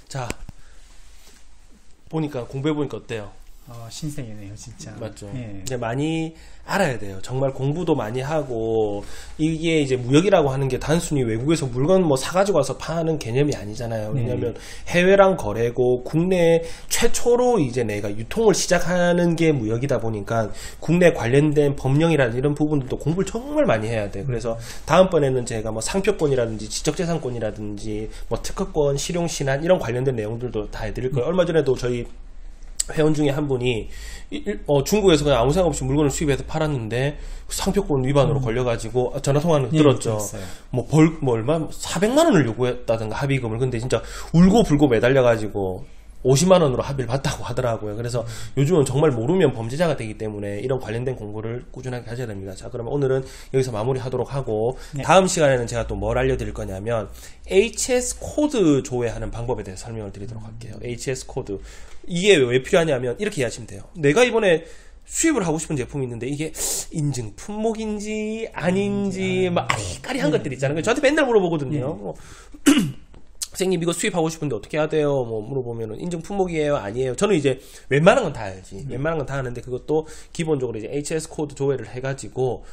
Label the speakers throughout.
Speaker 1: 자, 보니까 공부해보니까 어때요?
Speaker 2: 신세계네요, 진짜.
Speaker 1: 맞죠.
Speaker 2: 예.
Speaker 1: 이제 많이 알아야 돼요. 정말 공부도 많이 하고, 이게 이제 무역이라고 하는 게 단순히 외국에서 물건 뭐 사가지고 와서 파는 개념이 아니잖아요. 왜냐면 해외랑 거래고, 국내 최초로 이제 내가 유통을 시작하는 게 무역이다 보니까, 국내 관련된 법령이라든지 이런 부분들도 공부를 정말 많이 해야 돼요. 그래서 다음번에는 제가 뭐 상표권이라든지 지적재산권이라든지, 뭐 특허권, 실용신안 이런 관련된 내용들도 다 해드릴 거예요. 얼마 전에도 저희 회원 중에 한 분이 중국에서 그냥 아무 생각 없이 물건을 수입해서 팔았는데 상표권 위반으로 걸려가지고 전화통화는 들었죠. 뭐 얼마 400만 원을 요구했다든가 합의금을. 근데 진짜 울고불고 매달려가지고 50만 원으로 합의를 봤다고 하더라고요. 그래서 요즘은 정말 모르면 범죄자가 되기 때문에 이런 관련된 공부를 꾸준하게 하셔야 됩니다. 자, 그러면 오늘은 여기서 마무리하도록 하고, 다음 시간에는 제가 또 뭘 알려드릴 거냐면 HS 코드 조회하는 방법에 대해서 설명을 드리도록 할게요. HS 코드. 이게 왜 필요하냐면 이렇게 이해하시면 돼요. 내가 이번에 수입을 하고 싶은 제품이 있는데 이게 인증 품목인지 아닌지 막 아리까리한 것들 있잖아요. 저한테 맨날 물어보거든요. 선생님 이거 수입하고 싶은데 어떻게 해야 돼요? 뭐 물어보면은 인증 품목이에요? 아니에요? 저는 이제 웬만한 건 다 알지. 웬만한 건 다 아는데 그것도 기본적으로 이제 HS 코드 조회를 해가지고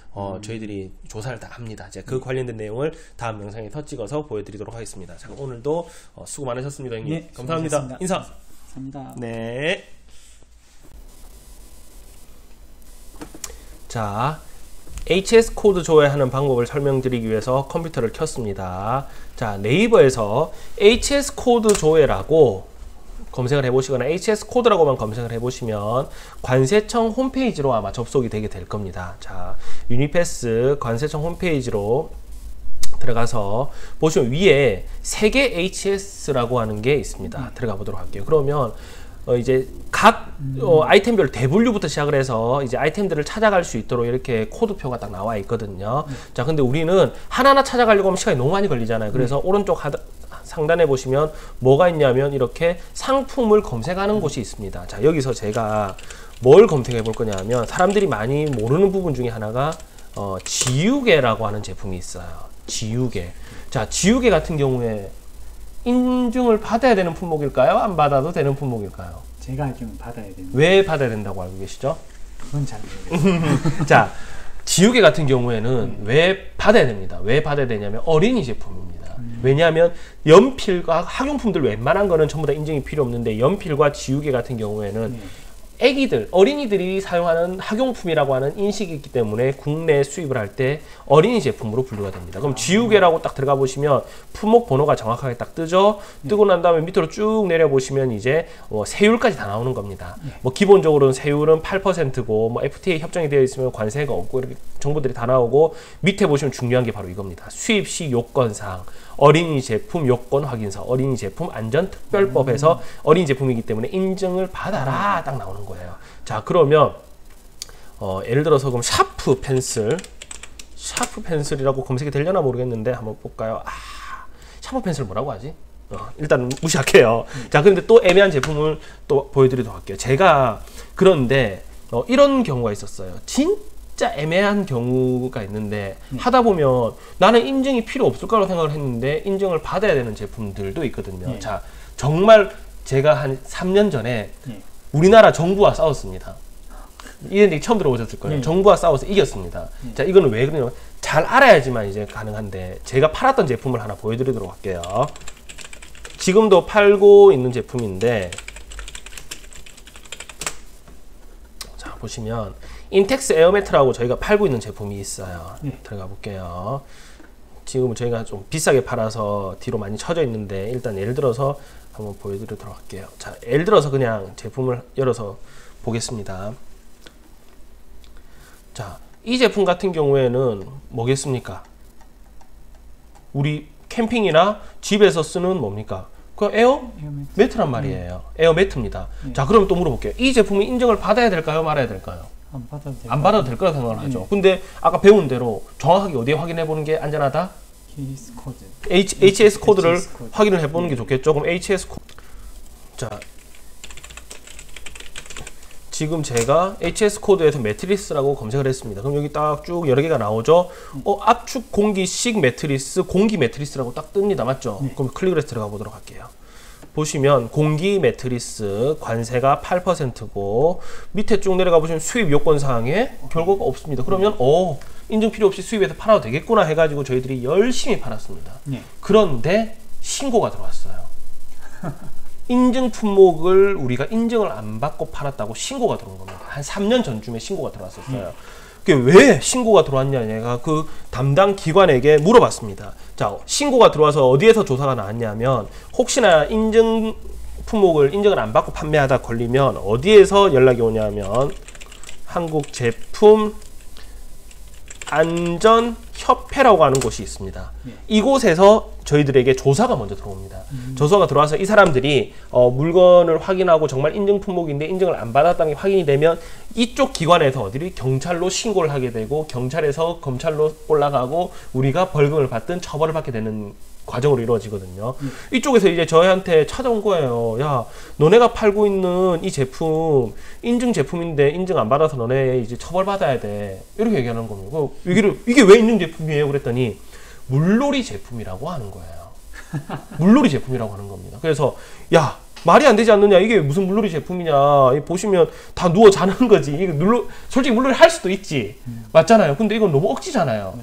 Speaker 1: 저희들이 조사를 다 합니다. 제가 그 관련된 내용을 다음 영상에 더 찍어서 보여드리도록 하겠습니다. 자, 오늘도 수고 많으셨습니다, 형님.
Speaker 2: 네,
Speaker 1: 감사합니다.
Speaker 2: 수고하셨습니다.
Speaker 1: 인사.
Speaker 2: 감사합니다.
Speaker 1: 네. 자, HS 코드 조회하는 방법을 설명드리기 위해서 컴퓨터를 켰습니다. 자, 네이버에서 HS 코드 조회라고 검색을 해보시거나 HS 코드라고만 검색을 해보시면 관세청 홈페이지로 아마 접속이 되게 될 겁니다. 자, 유니패스 관세청 홈페이지로 들어가서 보시면 위에 세계 HS라고 하는 게 있습니다. 들어가 보도록 할게요. 그러면 이제 각 아이템별 대분류부터 시작을 해서 이제 아이템들을 찾아갈 수 있도록 이렇게 코드표가 딱 나와 있거든요. 자, 근데 우리는 하나하나 찾아가려고 하면 시간이 너무 많이 걸리잖아요. 그래서 오른쪽 상단에 보시면 뭐가 있냐면 이렇게 상품을 검색하는 곳이 있습니다. 자, 여기서 제가 뭘 검색해 볼 거냐면 사람들이 많이 모르는 부분 중에 하나가 지우개라고 하는 제품이 있어요. 지우개. 자, 지우개 같은 경우에 인증을 받아야 되는 품목일까요? 안 받아도 되는 품목일까요?
Speaker 2: 제가 알기로는 받아야 됩니다.
Speaker 1: 왜 받아야 된다고 알고 계시죠?
Speaker 2: 그건 잘 모르겠어요.
Speaker 1: 자, 지우개 같은 경우에는 왜 받아야 됩니다. 왜 받아야 되냐면 어린이 제품입니다. 왜냐하면 연필과 학용품들 웬만한 거는 전부 다 인증이 필요 없는데 연필과 지우개 같은 경우에는 애기들, 어린이들이 사용하는 학용품이라고 하는 인식이 있기 때문에 국내 수입을 할 때 어린이 제품으로 분류가 됩니다. 그럼 지우개라고 딱 들어가 보시면 품목 번호가 정확하게 딱 뜨죠. 뜨고 난 다음에 밑으로 쭉 내려 보시면 이제 세율까지 다 나오는 겁니다. 뭐 기본적으로는 세율은 8%고 뭐 FTA 협정이 되어 있으면 관세가 없고 이렇게 정보들이 다 나오고 밑에 보시면 중요한 게 바로 이겁니다. 수입 시 요건사항, 어린이 제품 요건 확인서, 어린이 제품 안전특별법에서 어린이 제품이기 때문에 인증을 받아라 딱 나오는 거예요. 자, 그러면 예를 들어서 그럼 샤프 펜슬이라고 검색이 되려나 모르겠는데 한번 볼까요? 샤프 펜슬 뭐라고 하지? 일단 무시할게요. 자, 근데 또 애매한 제품을 또 보여드리도록 할게요. 제가 그런데 이런 경우가 있었어요. 진짜 애매한 경우가 있는데 하다 보면 나는 인증이 필요 없을 거라고 생각을 했는데 인증을 받아야 되는 제품들도 있거든요. 자, 정말 제가 한 3년 전에 우리나라 정부와 싸웠습니다. 이런 얘기 처음 들어보셨을 거예요. 정부와 싸워서 이겼습니다. 자, 이거는 왜 그러냐면 잘 알아야지만 이제 가능한데 제가 팔았던 제품을 하나 보여드리도록 할게요. 지금도 팔고 있는 제품인데 자, 보시면 인텍스 에어매트라고 저희가 팔고 있는 제품이 있어요. 들어가 볼게요. 지금은 저희가 좀 비싸게 팔아서 뒤로 많이 쳐져 있는데 일단 예를 들어서 한번 보여드리도록 할게요. 자, 예를 들어서 그냥 제품을 열어서 보겠습니다. 자, 이 제품 같은 경우에는 뭐겠습니까? 우리 캠핑이나 집에서 쓰는 뭡니까? 그 에어 매트란 말이에요. 에어 매트입니다. 자, 그럼 또 물어볼게요. 이 제품이 인증을 받아야 될까요? 말아야 될까요? 안 받아도 될 거라 생각을 하죠. 근데 아까 배운 대로 정확하게 어디에 확인해 보는 게 안전하다? HS 코드를 확인을 해 보는 게 좋겠죠. 그럼 HS 코드. 자, 지금 제가 HS 코드에서 매트리스라고 검색을 했습니다. 그럼 여기 딱 쭉 여러 개가 나오죠. 압축 공기식 매트리스, 공기 매트리스라고 딱 뜹니다. 맞죠? 그럼 클릭을 해서 들어가 보도록 할게요. 보시면 공기 매트리스 관세가 8%고 밑에 쭉 내려가 보시면 수입 요건 사항에 결과가 없습니다. 그러면 인증 필요 없이 수입해서 팔아도 되겠구나 해가지고 저희들이 열심히 팔았습니다.
Speaker 2: 네.
Speaker 1: 그런데 신고가 들어왔어요. 인증 품목을 우리가 인증을 안 받고 팔았다고 신고가 들어온 겁니다. 한 3년 전쯤에 신고가 들어왔었어요. 그게 왜 신고가 들어왔냐, 내가 그 담당 기관에게 물어봤습니다. 자, 신고가 들어와서 어디에서 조사가 나왔냐면, 혹시나 인증 품목을 인증을 안 받고 판매하다 걸리면 어디에서 연락이 오냐면 한국 제품 안전협회라고 하는 곳이 있습니다. 이곳에서 저희들에게 조사가 먼저 들어옵니다. 조사가 들어와서 이 사람들이 물건을 확인하고 정말 인증 품목인데 인증을 안 받았다는 게 확인이 되면 이쪽 기관에서 어디를 경찰로 신고를 하게 되고 경찰에서 검찰로 올라가고 우리가 벌금을 받든 처벌을 받게 되는 과정으로 이루어지거든요. 이쪽에서 이제 저희한테 찾아온 거예요. 야, 너네가 팔고 있는 이 제품 인증 제품인데 인증 안 받아서 너네 이제 처벌받아야 돼. 이렇게 얘기하는 겁니다. 이게 왜 인증 제품이에요? 그랬더니 물놀이 제품이라고 하는 거예요. 물놀이 제품이라고 하는 겁니다. 그래서 야, 말이 안 되지 않느냐? 이게 무슨 물놀이 제품이냐? 보시면 다 누워 자는 거지. 이거 솔직히 물놀이 할 수도 있지. 맞잖아요. 근데 이건 너무 억지잖아요.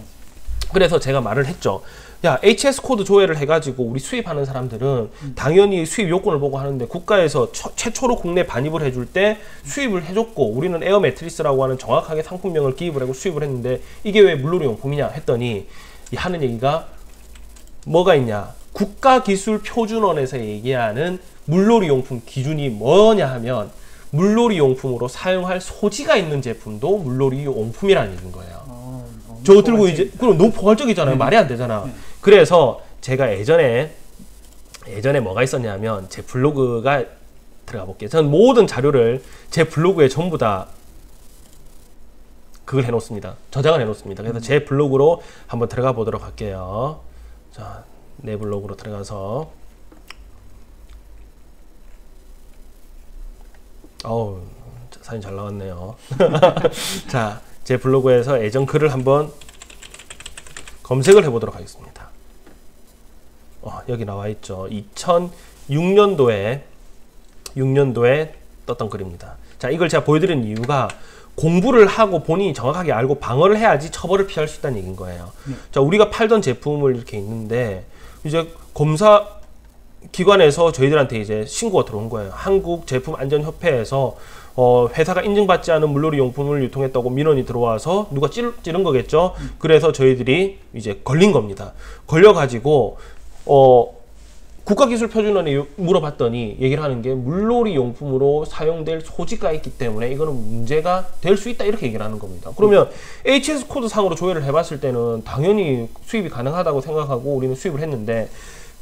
Speaker 1: 그래서 제가 말을 했죠. 야, HS 코드 조회를 해가지고 우리 수입하는 사람들은 당연히 수입 요건을 보고 하는데 국가에서 최초로 국내 반입을 해줄 때 수입을 해줬고 우리는 에어 매트리스라고 하는 정확하게 상품명을 기입을 하고 수입을 했는데 이게 왜 물놀이 용품이냐 했더니 하는 얘기가 뭐가 있냐. 국가기술표준원에서 얘기하는 물놀이 용품 기준이 뭐냐 하면 물놀이 용품으로 사용할 소지가 있는 제품도 물놀이 용품이라는 얘기인 거예요. 저거 들고 이제 그럼 너무 포괄적이잖아요. 말이 안 되잖아. 그래서 제가 예전에 뭐가 있었냐면 제 블로그가 들어가 볼게요. 저는 모든 자료를 제 블로그에 전부 다 그걸 해놓습니다. 저장을 해놓습니다. 그래서 제 블로그로 한번 들어가 보도록 할게요. 자, 내 블로그로 들어가서 사진 잘 나왔네요. 자, 제 블로그에서 예전 글을 한번 검색을 해보도록 하겠습니다. 여기 나와 있죠. 2006년도에 떴던 글입니다. 자, 이걸 제가 보여드리는 이유가 공부를 하고 본인이 정확하게 알고 방어를 해야지 처벌을 피할 수 있다는 얘기인 거예요. 자, 우리가 팔던 제품을 이렇게 있는데 이제 검사 기관에서 저희들한테 이제 신고가 들어온 거예요. 한국제품안전협회에서 회사가 인증받지 않은 물놀이 용품을 유통했다고 민원이 들어와서 누가 찌른 거겠죠. 그래서 저희들이 이제 걸린 겁니다. 걸려가지고 국가기술표준원에 물어봤더니 얘기를 하는 게 물놀이 용품으로 사용될 소지가 있기 때문에 이거는 문제가 될 수 있다 이렇게 얘기를 하는 겁니다. 그러면 HS 코드 상으로 조회를 해봤을 때는 당연히 수입이 가능하다고 생각하고 우리는 수입을 했는데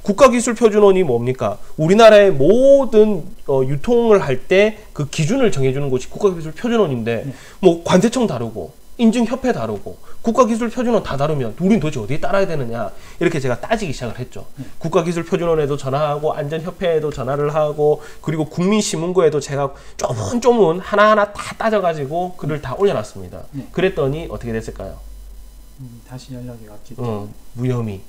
Speaker 1: 국가기술표준원이 뭡니까? 우리나라의 모든 유통을 할 때 그 기준을 정해주는 곳이 국가기술표준원인데 뭐 관세청 다르고 인증협회 다르고 국가기술표준원 다 다르면 우린 도대체 어디에 따라야 되느냐 이렇게 제가 따지기 시작을 했죠. 국가기술표준원에도 전화하고 안전협회에도 전화를 하고 그리고 국민신문고에도 제가 쪼문쪼문 하나하나 다 따져가지고 글을 다 올려놨습니다. 그랬더니 어떻게 됐을까요?
Speaker 2: 다시 연락이 왔겠죠.
Speaker 1: 무혐의.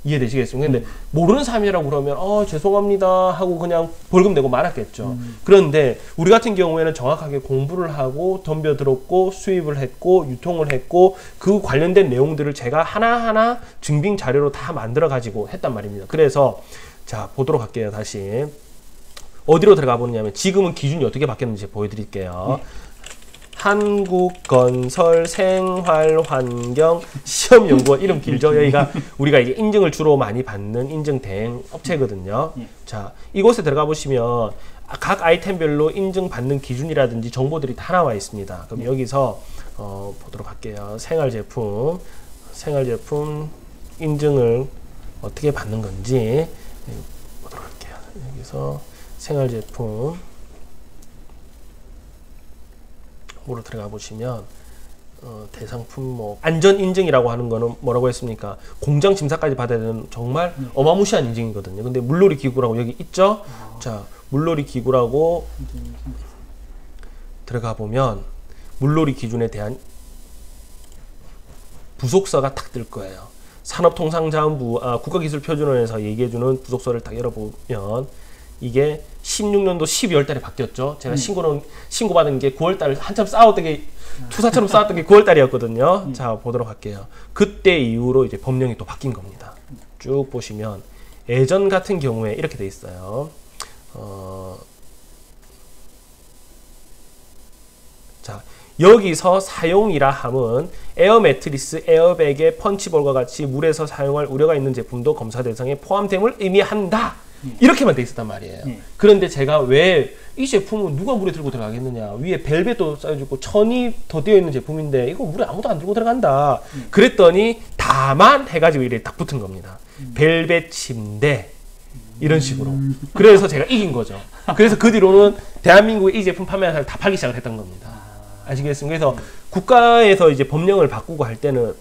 Speaker 1: 이해되시겠습니까? 근데 모르는 사람이라고 그러면 죄송합니다 하고 그냥 벌금 내고 말았겠죠. 그런데 우리 같은 경우에는 정확하게 공부를 하고 덤벼들었고 수입을 했고 유통을 했고 그 관련된 내용들을 제가 하나하나 증빙 자료로 다 만들어 가지고 했단 말입니다. 그래서 자, 보도록 할게요. 다시 어디로 들어가 보느냐면 지금은 기준이 어떻게 바뀌었는지 보여드릴게요. 한국건설생활환경시험연구원 이름 길죠. 여기가 우리가 이제 인증을 주로 많이 받는 인증 대행 업체거든요. 자, 이곳에 들어가 보시면 각 아이템별로 인증 받는 기준이라든지 정보들이 다 나와 있습니다. 그럼 여기서 보도록 할게요. 생활제품 인증을 어떻게 받는 건지 보도록 할게요. 여기서 생활제품 으로 들어가 보시면 대상품목 안전인증이라고 하는 거는 뭐라고 했습니까? 공장 심사까지 받아야 되는 정말 어마무시한 인증이거든요. 근데 물놀이 기구라고 여기 있죠? 자, 물놀이 기구라고 들어가 보면 물놀이 기준에 대한 부속서가 탁 뜰 거예요. 산업통상자원부 국가기술표준원에서 얘기해주는 부속서를 딱 열어보면 이게 16년도 12월 달에 바뀌었죠. 제가 신고받은 게 9월 달 한참 싸웠던 게 투사처럼 싸웠던 게 9월 달이었거든요. 자, 보도록 할게요. 그때 이후로 이제 법령이 또 바뀐 겁니다. 쭉 보시면 예전 같은 경우에 이렇게 돼 있어요. 자, 여기서 사용이라 함은 에어 매트리스, 에어백의 펀치볼과 같이 물에서 사용할 우려가 있는 제품도 검사 대상에 포함됨을 의미한다. 이렇게만 돼 있었단 말이에요. 그런데 제가 왜 이 제품은 누가 물에 들고 들어가겠느냐, 위에 벨벳도 쌓여주고 천이 더 되어 있는 제품인데 이거 물에 아무도 안 들고 들어간다. 그랬더니 다만 해가지고 이렇게 딱 붙은 겁니다. 벨벳 침대 이런 식으로. 그래서 제가 이긴 거죠. 그래서 그 뒤로는 대한민국에 이 제품 판매하는 사람을 다 팔기 시작을 했던 겁니다. 아시겠습니까? 그래서 국가에서 이제 법령을 바꾸고 할 때는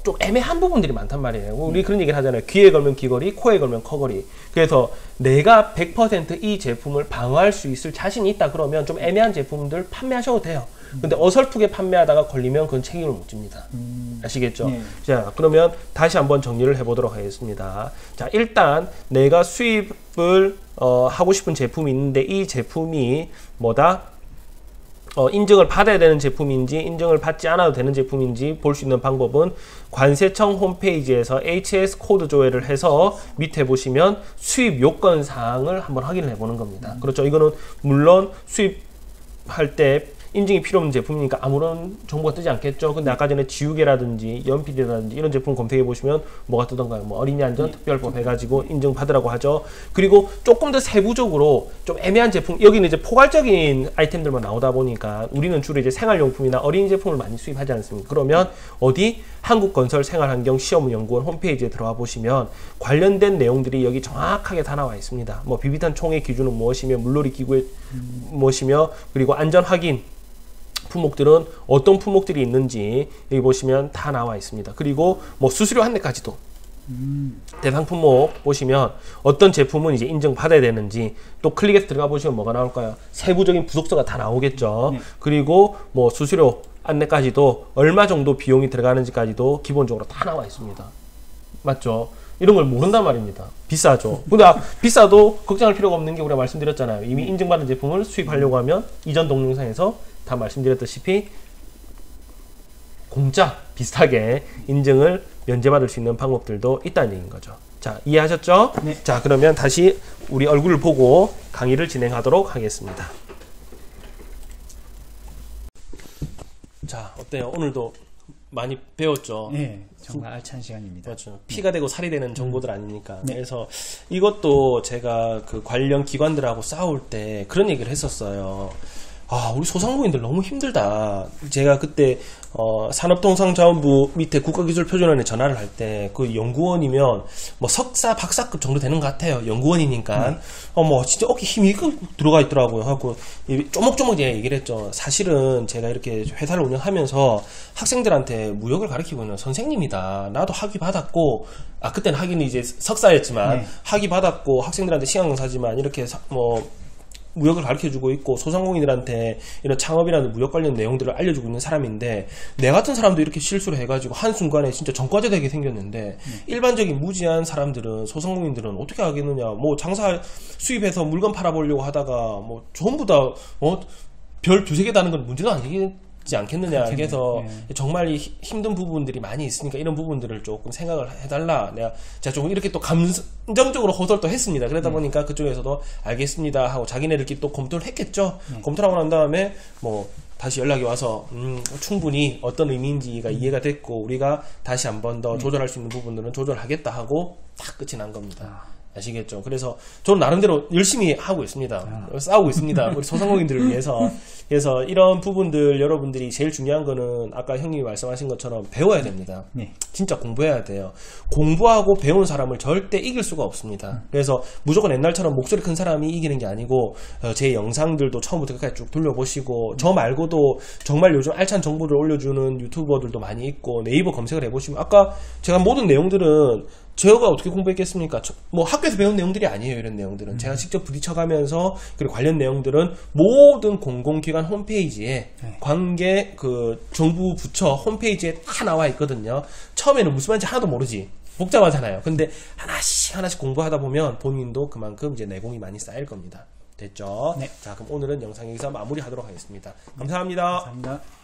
Speaker 1: 좀 애매한 부분들이 많단 말이에요. 우리 그런 얘기를 하잖아요. 귀에 걸면 귀걸이, 코에 걸면 코걸이. 그래서 내가 100% 이 제품을 방어할 수 있을 자신이 있다 그러면 좀 애매한 제품들 판매하셔도 돼요. 근데 어설프게 판매하다가 걸리면 그건 책임을 못 집니다. 아시겠죠? 자, 그러면 다시 한번 정리를 해보도록 하겠습니다. 자, 일단 내가 수입을 하고 싶은 제품이 있는데 이 제품이 뭐다? 인증을 받아야 되는 제품인지 인증을 받지 않아도 되는 제품인지 볼 수 있는 방법은 관세청 홈페이지에서 HS 코드 조회를 해서 밑에 보시면 수입 요건 사항을 한번 확인을 해보는 겁니다. 그렇죠. 이거는 물론 수입할 때 인증이 필요 없는 제품이니까 아무런 정보가 뜨지 않겠죠. 근데 아까 전에 지우개라든지 연필이라든지 이런 제품 검색해 보시면 뭐가 뜨던가요? 뭐 어린이 안전 특별법 해가지고 인증 받으라고 하죠. 그리고 조금 더 세부적으로 좀 애매한 제품, 여기는 이제 포괄적인 아이템들만 나오다 보니까 우리는 주로 이제 생활용품이나 어린이 제품을 많이 수입하지 않습니까? 그러면 어디 한국건설생활환경시험연구원 홈페이지에 들어와 보시면 관련된 내용들이 여기 정확하게 다 나와 있습니다. 뭐 비비탄 총의 기준은 무엇이며 물놀이 기구의 무엇이며 그리고 안전 확인 품목들은 어떤 품목들이 있는지 여기 보시면 다 나와 있습니다. 그리고 뭐 수수료 한대까지도 대상 품목 보시면 어떤 제품은 이제 인증 받아야 되는지 또 클릭해서 들어가 보시면 뭐가 나올까요? 세부적인 부속서가 다 나오겠죠. 그리고 뭐 수수료 안내까지도 얼마 정도 비용이 들어가는지까지도 기본적으로 다 나와 있습니다. 맞죠? 이런 걸 모른단 말입니다. 비싸죠. 근데 비싸도 걱정할 필요가 없는 게 우리가 말씀드렸잖아요. 이미 인증받은 제품을 수입하려고 하면 이전 동영상에서 다 말씀드렸다시피 공짜 비슷하게 인증을 면제받을 수 있는 방법들도 있다는 얘기인 거죠. 자, 이해하셨죠?
Speaker 2: 네.
Speaker 1: 자, 그러면 다시 우리 얼굴을 보고 강의를 진행하도록 하겠습니다. 자, 어때요? 오늘도 많이 배웠죠?
Speaker 2: 네, 정말 알찬 시간입니다.
Speaker 1: 맞죠. 피가 되고 살이 되는 정보들 아닙니까?
Speaker 2: 네.
Speaker 1: 그래서 이것도 제가 그 관련 기관들하고 싸울 때 그런 얘기를 했었어요. 우리 소상공인들 너무 힘들다. 제가 그때 산업통상자원부 밑에 국가기술표준원에 전화를 할 때 그 연구원이면 뭐 석사, 박사급 정도 되는 것 같아요. 연구원이니까 뭐 진짜 어깨 힘이 들어가 있더라고요. 하고 쪼목쪼목 제가 얘기를 했죠. 사실은 제가 이렇게 회사를 운영하면서 학생들한테 무역을 가르치고 있는 선생님이다. 나도 학위 받았고 그때는 학위는 이제 석사였지만 학위 받았고 학생들한테 시간 강사지만 이렇게 무역을 가르쳐주고 있고 소상공인들한테 이런 창업이라는 무역 관련 내용들을 알려주고 있는 사람인데 내 같은 사람도 이렇게 실수를 해가지고 한순간에 진짜 전과자 되게 생겼는데 일반적인 무지한 사람들은 소상공인들은 어떻게 하겠느냐 뭐 장사 수입해서 물건 팔아보려고 하다가 뭐 전부 다 별 두세 개 다는 건 문제가 아니겠지 않겠느냐. 그래서 정말 힘든 부분들이 많이 있으니까 이런 부분들을 조금 생각을 해달라. 제가 조금 이렇게 또 감정적으로 호소를 했습니다. 그러다 보니까 그쪽에서도 알겠습니다 하고 자기네들끼리 또 검토를 했겠죠. 검토를 하고 난 다음에 뭐 다시 연락이 와서 충분히 어떤 의미인지가 이해가 됐고 우리가 다시 한 번 더 조절할 수 있는 부분들은 조절하겠다 하고 딱 끝이 난 겁니다. 아시겠죠? 그래서 저는 나름대로 열심히 하고 있습니다. 싸우고 있습니다. 우리 소상공인들을 위해서. 그래서 이런 부분들 여러분들이 제일 중요한 거는 아까 형님이 말씀하신 것처럼 배워야 됩니다. 진짜 공부해야 돼요. 공부하고 배운 사람을 절대 이길 수가 없습니다. 그래서 무조건 옛날처럼 목소리 큰 사람이 이기는 게 아니고 제 영상들도 처음부터 끝까지 쭉 돌려보시고 저 말고도 정말 요즘 알찬 정보를 올려주는 유튜버들도 많이 있고 네이버 검색을 해보시면 아까 제가 모든 내용들은 제가 어떻게 공부했겠습니까? 뭐 학교에서 배운 내용들이 아니에요. 이런 내용들은 제가 직접 부딪혀가면서 그리고 관련 내용들은 모든 공공기관 홈페이지에
Speaker 2: 네.
Speaker 1: 관계 그 정부 부처 홈페이지에 다 나와 있거든요. 처음에는 무슨 말인지 하나도 모르지. 복잡하잖아요. 근데 하나씩 공부하다 보면 본인도 그만큼 이제 내공이 많이 쌓일 겁니다. 됐죠?
Speaker 2: 네.
Speaker 1: 자, 그럼 오늘은 영상 여기서 마무리하도록 하겠습니다. 감사합니다.
Speaker 2: 감사합니다.